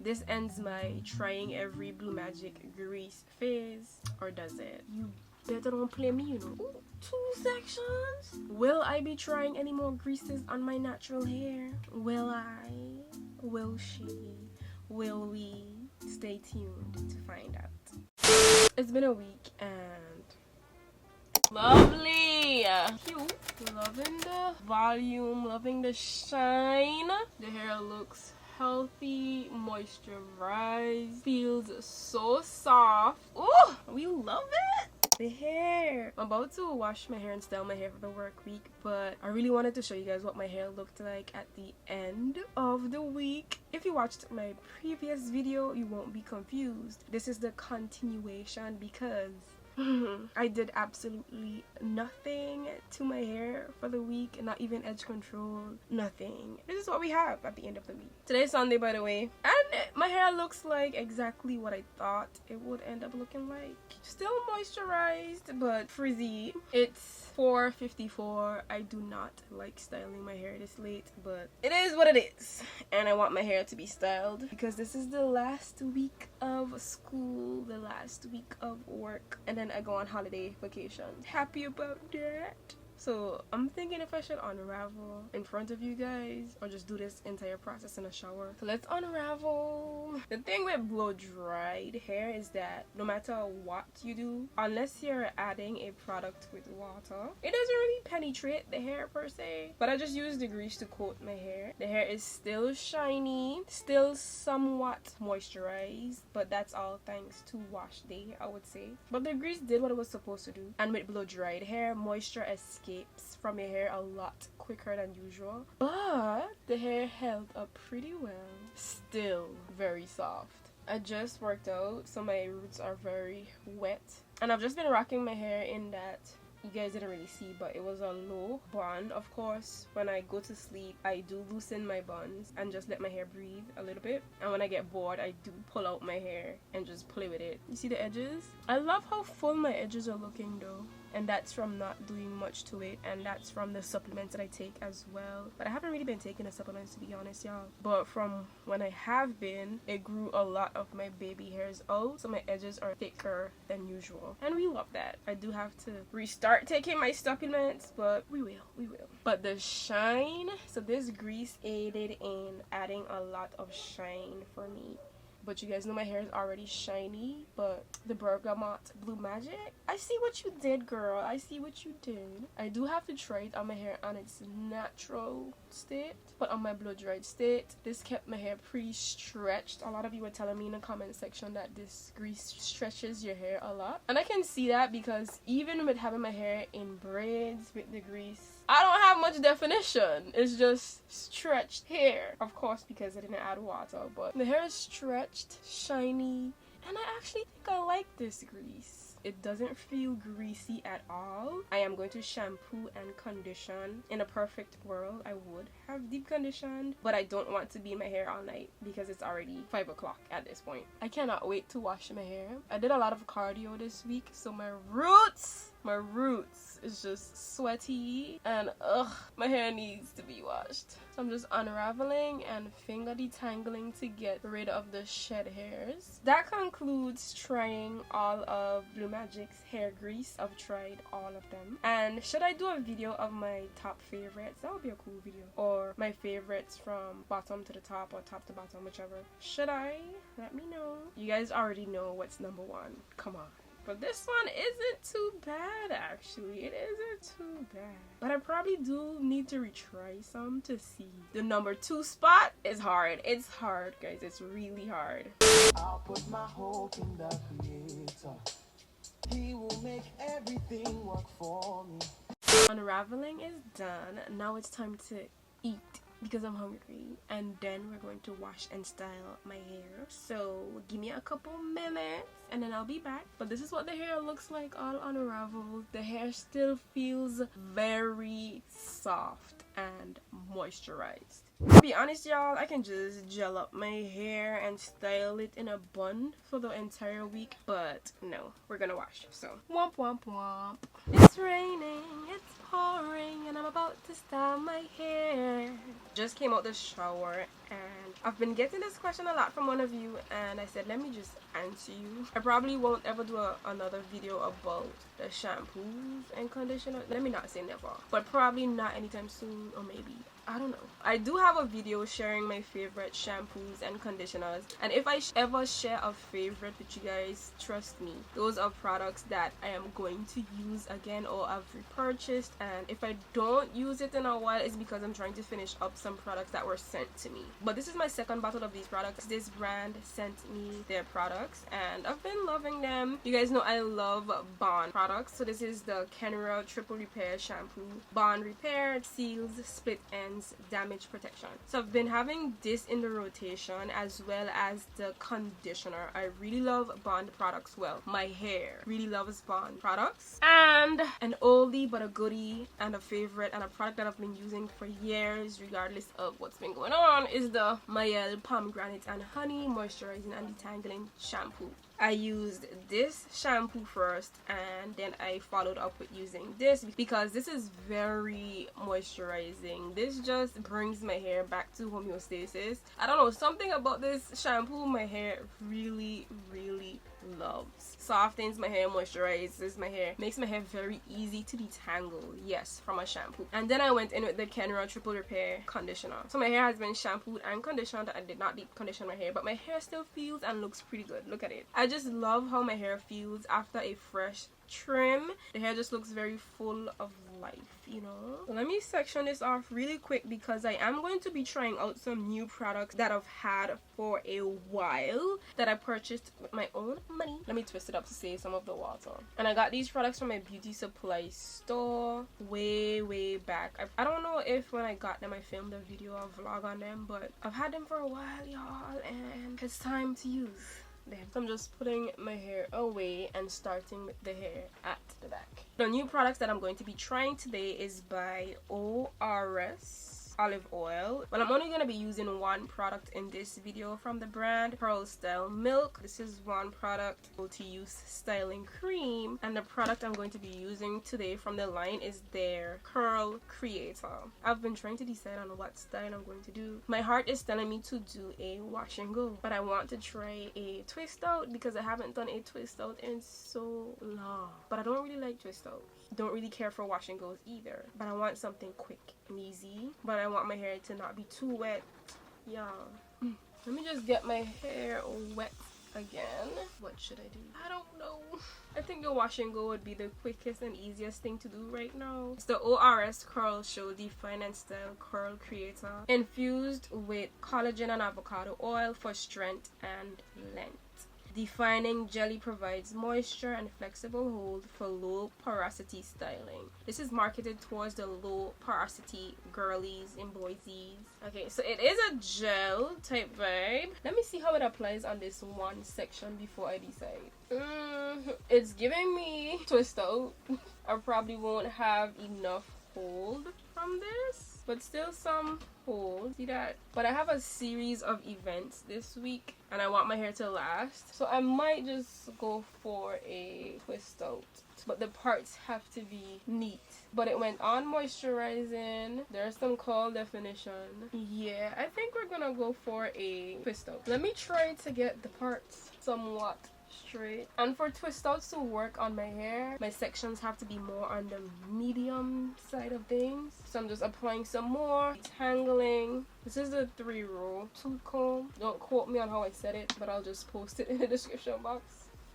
This ends my trying every Blue Magic grease phase. Or does it? You better don't play me, you know. Ooh, 2 sections. Will I be trying any more greases on my natural hair? Will I? Will she? Will we? Stay tuned to find out. It's been a week and lovely, cute, loving the volume, loving the shine. The hair looks healthy, moisturized, feels so soft. Oh, we love it. The hair. I'm about to wash my hair and style my hair for the work week, but I really wanted to show you guys what my hair looked like at the end of the week. If you watched my previous video, you won't be confused. This is the continuation because I did absolutely nothing to my hair for the week, not even edge control, nothing. This is what we have at the end of the week. Today's Sunday, by the way, and my hair looks like exactly what I thought it would end up looking like. Still moisturized, but frizzy. It's 4:54. I do not like styling my hair this late, but it is what it is, and I want my hair to be styled because this is the last week of school, the last week of work, and then I go on holiday vacation. Happy about that. So I'm thinking if I should unravel in front of you guys or just do this entire process in a shower. So let's unravel. The thing with blow dried hair is that no matter what you do, unless you're adding a product with water, it doesn't really penetrate the hair per se. But I just use the grease to coat my hair. The hair is still shiny, still somewhat moisturized, but that's all thanks to wash day, I would say. But the grease did what it was supposed to do. And with blow dried hair, moisture escapes from your hair a lot quicker than usual, but the hair held up pretty well. Still very soft. I just worked out, so my roots are very wet, and I've just been rocking my hair in that, you guys didn't really see, but it was a low bun. Of course, when I go to sleep, I do loosen my buns and just let my hair breathe a little bit. And when I get bored, I do pull out my hair and just play with it. You see the edges? I love how full my edges are looking though. And that's from not doing much to it, and that's from the supplements that I take as well. But I haven't really been taking the supplements, to be honest, y'all. But from when I have been, it grew a lot of my baby hairs out, so my edges are thicker than usual, and we love that. I do have to restart taking my supplements, but we will. But the shine, so this grease aided in adding a lot of shine for me. But you guys know my hair is already shiny, but the Bergamot Blue Magic, I see what you did, girl. I see what you did. I do have to try it on my hair on its natural state, but on my blow dried state, this kept my hair pretty stretched. A lot of you were telling me in the comment section that this grease stretches your hair a lot, and I can see that because even with having my hair in braids with the grease, I don't have much definition. It's just stretched hair. Of course, because I didn't add water, but the hair is stretched, shiny, and I actually think I like this grease. It doesn't feel greasy at all. I am going to shampoo and condition. In a perfect world, I would have deep conditioned, but I don't want to be in my hair all night because it's already 5 o'clock at this point. I cannot wait to wash my hair. I did a lot of cardio this week, so my roots is just sweaty, and my hair needs to be washed. So I'm just unraveling and finger detangling to get rid of the shed hairs. That concludes trying all of Blue Magic's hair grease. I've tried all of them. And should I do a video of my top favorites? That would be a cool video. Or my favorites from bottom to the top or top to bottom, whichever. Should I? Let me know. You guys already know what's number one. Come on. But this one isn't too bad, actually. It isn't too bad. But I probably do need to retry some to see. The number 2 spot is hard. It's hard, guys. It's really hard. I'll put my hope in the Creator. He will make everything work for me. Unraveling is done. Now it's time to eat because I'm hungry, and then we're going to wash and style my hair. So give me a couple minutes and then I'll be back. But this is what the hair looks like all unraveled. The hair still feels very soft and moisturized. To be honest, y'all, I can just gel up my hair and style it in a bun for the entire week, but no, we're gonna wash. So, womp womp womp. It's raining, it's pouring, and I'm about to style my hair. Just came out the shower, and I've been getting this question a lot from one of you, and I said, let me just answer you. I probably won't ever do another video about the shampoos and conditioners. Let me not say never, but probably not anytime soon, or maybe. I don't know. I do have a video sharing my favorite shampoos and conditioners, and if I ever share a favorite with you guys, trust me, those are products that I am going to use again or I've repurchased, and if I don't use it in a while, it's because I'm trying to finish up some products that were sent to me. But this is my second bottle of these products. This brand sent me their products and I've been loving them. You guys know I love Bond products, so this is the Kenra Triple Repair Shampoo. Bond Repair, seals, split ends, damage protection. So I've been having this in the rotation as well as the conditioner. I really love Bond products. Well, my hair really loves Bond products. And an oldie but a goodie and a favorite and a product that I've been using for years regardless of what's been going on is the Mayel Pomegranate and Honey Moisturizing and Detangling Shampoo. I used this shampoo first and then I followed up with using this because this is very moisturizing. This just brings my hair back to homeostasis. I don't know, something about this shampoo my hair really loves. Softens my hair, moisturizes my hair, makes my hair very easy to detangle. Yes, from a shampoo. And then I went in with the Kenra Triple Repair conditioner. So my hair has been shampooed and conditioned. I did not deep condition my hair, but my hair still feels and looks pretty good. Look at it. I just love how my hair feels after a fresh trim. The hair just looks very full of life, you know. So let me section this off really quick because I am going to be trying out some new products that I've had for a while that I purchased with my own money. Let me twist it up to save some of the water. And I got these products from my beauty supply store way back. I don't know if when I got them I filmed a video or vlog on them, but I've had them for a while, y'all, and it's time to use. So I'm just putting my hair away and starting with the hair at the back. The new products that I'm going to be trying today is by ORS Olive Oil. Well, I'm only going to be using one product in this video from the brand Pearl Style Milk. This is one product, multi-use styling cream, and the product I'm going to be using today from the line is their Curl Creator. I've been trying to decide on what style I'm going to do. My heart is telling me to do a wash and go, but I want to try a twist out because I haven't done a twist out in so long. But I don't really like twist outs. Don't really care for wash and goes either, but I want something quick and easy, but I want my hair to not be too wet. Yeah, let me just get my hair wet again. What should I do? I don't know. I think the wash and go would be the quickest and easiest thing to do right now. It's the ORS Curlshow Define and Style Curl Creator, infused with collagen and avocado oil for strength and length. Defining jelly provides moisture and flexible hold for low porosity styling. This is marketed towards the low porosity girlies and boysies. Okay, so it is a gel type vibe. Let me see how it applies on this one section before I decide. It's giving me twist out. I probably won't have enough hold from this, but still some hold. See that? But I have a series of events this week and I want my hair to last, so I might just go for a twist out, but the parts have to be neat. But it went on moisturizing. There's some curl definition. Yeah, I think we're gonna go for a twist out. Let me try to get the parts somewhat straight. And for twist outs to work on my hair, my sections have to be more on the medium side of things. So I'm just applying some more, detangling. This is the 3-row tooth comb. Don't quote me on how I said it, but I'll just post it in the description box.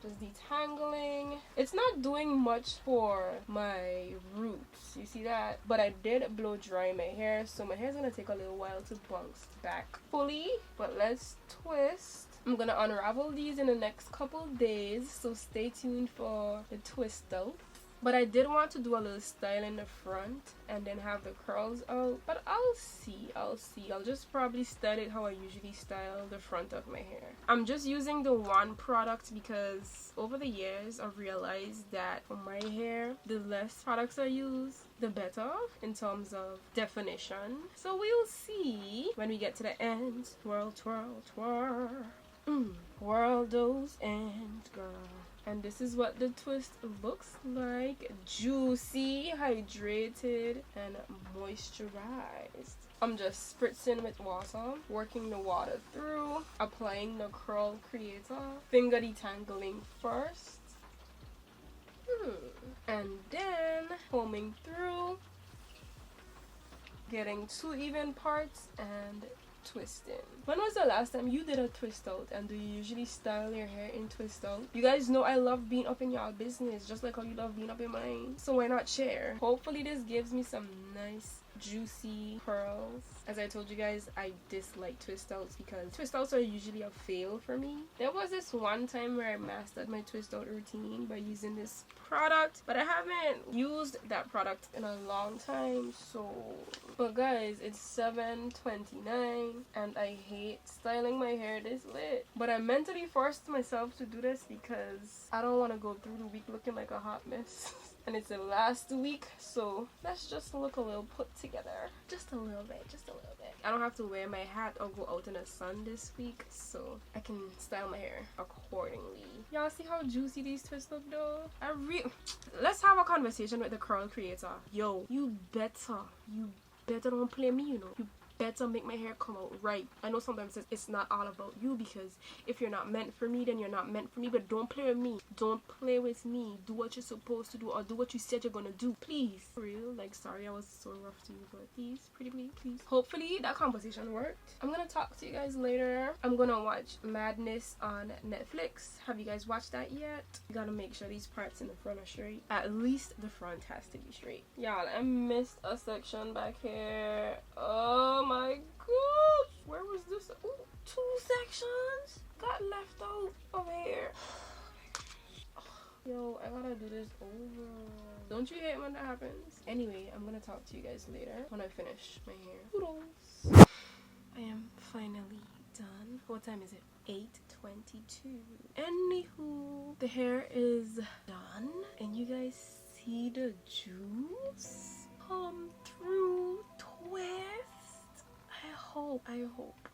Just detangling. It's not doing much for my roots, you see that? But I did blow dry my hair, so my hair's gonna take a little while to bounce back fully. But let's twist. I'm gonna unravel these in the next couple days, so stay tuned for the twist out. But I did want to do a little style in the front and then have the curls out, but I'll see. I'll just probably style it how I usually style the front of my hair. I'm just using the one product because over the years I've realized that for my hair, the less products I use, the better in terms of definition. So we'll see when we get to the end. Twirl, twirl, twirl. Whirl those ends, girl. And this is what the twist looks like. Juicy, hydrated, and moisturized. I'm just spritzing with water, working the water through, applying the curl creator, finger detangling first, and then combing through, getting 2 even parts and twisting. When was the last time you did a twist out, and do you usually style your hair in twist out? You guys know I love being up in y'all business just like how you love being up in mine, so why not share? Hopefully this gives me some nice juicy curls. As I told you guys, I dislike twist outs because twist outs are usually a fail for me. There was this one time where I mastered my twist out routine by using this product, but I haven't used that product in a long time. So but guys, it's 7:29 and I hate styling my hair this late, but I mentally forced myself to do this because I don't want to go through the week looking like a hot mess. And it's the last week, so let's just look a little put together. Just a little bit, just a little bit. I don't have to wear my hat or go out in the sun this week, so I can style my hair accordingly. Y'all see how juicy these twists look though? Let's have a conversation with the curl creator. Yo, you better don't play me, you know. You better make my hair come out right. I know sometimes it's not all about you, because if you're not meant for me, then you're not meant for me, but don't play with me. Don't play with me. Do what you're supposed to do, or do what you said you're gonna do, please. For real, like, sorry I was so rough to you, but please, pretty please. Hopefully that conversation worked. I'm gonna talk to you guys later. I'm gonna watch Madness on Netflix. Have you guys watched that yet? You gotta make sure these parts in the front are straight. At least the front has to be straight. Y'all, I missed a section back here. Oh my gosh, where was this? Ooh, 2 sections got left out of here. Yo, I gotta do this over. Don't you hate when that happens? Anyway, I'm gonna talk to you guys later when I finish my hair. Toodles. I am finally done. What time is it? 8:22. Anywho, the hair is done, and you guys see the juice come through. Twist.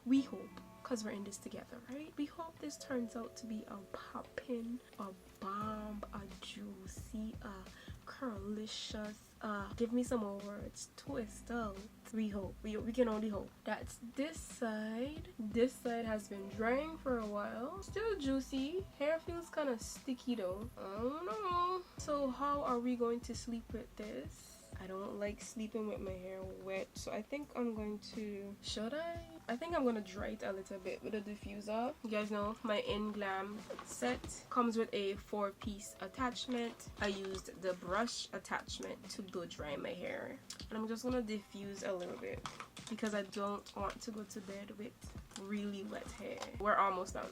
We hope, because we're in this together, right? We hope this turns out to be a poppin', a bomb, a juicy, a curlicious, give me some more words, twist out. We hope. We can only hope. That's this side. This side has been drying for a while. Still juicy. Hair feels kind of sticky though. I don't know. So how are we going to sleep with this? I don't like sleeping with my hair wet, so I think I'm going to... I think I'm gonna dry it a little bit with a diffuser. You guys know my INGLAM set comes with a 4-piece attachment. I used the brush attachment to blow dry my hair, and I'm just gonna diffuse a little bit because I don't want to go to bed with really wet hair. We're almost done.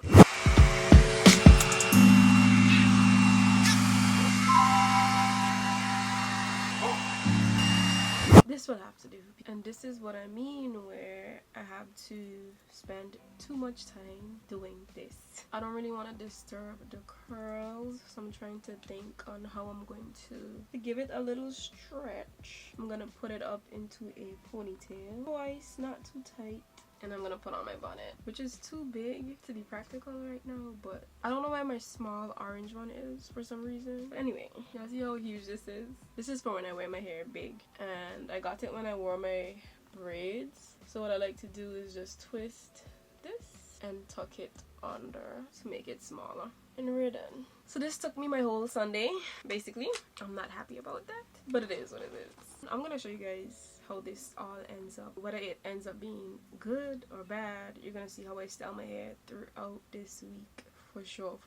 This will have to do, and this is what I mean where I have to spend too much time doing this. I don't really want to disturb the curls, so I'm trying to think on how I'm going to give it a little stretch. I'm gonna put it up into a ponytail twice, not too tight. And I'm gonna put on my bonnet, which is too big to be practical right now, but I don't know why my small orange one is for some reason. But anyway, y'all see how huge this is? This is for when I wear my hair big, and I got it when I wore my braids. So what I like to do is just twist this and tuck it under to make it smaller, and we're done. So this took me my whole Sunday, basically. I'm not happy about that, but it is what it is. I'm gonna show you guys how this all ends up. Whether it ends up being good or bad, you're gonna see how I style my hair throughout this week. For sure.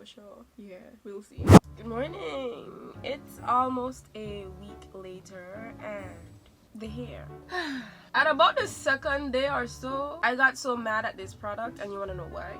Yeah, we'll see. Good morning. It's almost a week later, and the hair. At about the 2nd day or so, I got so mad at this product, and you wanna know why?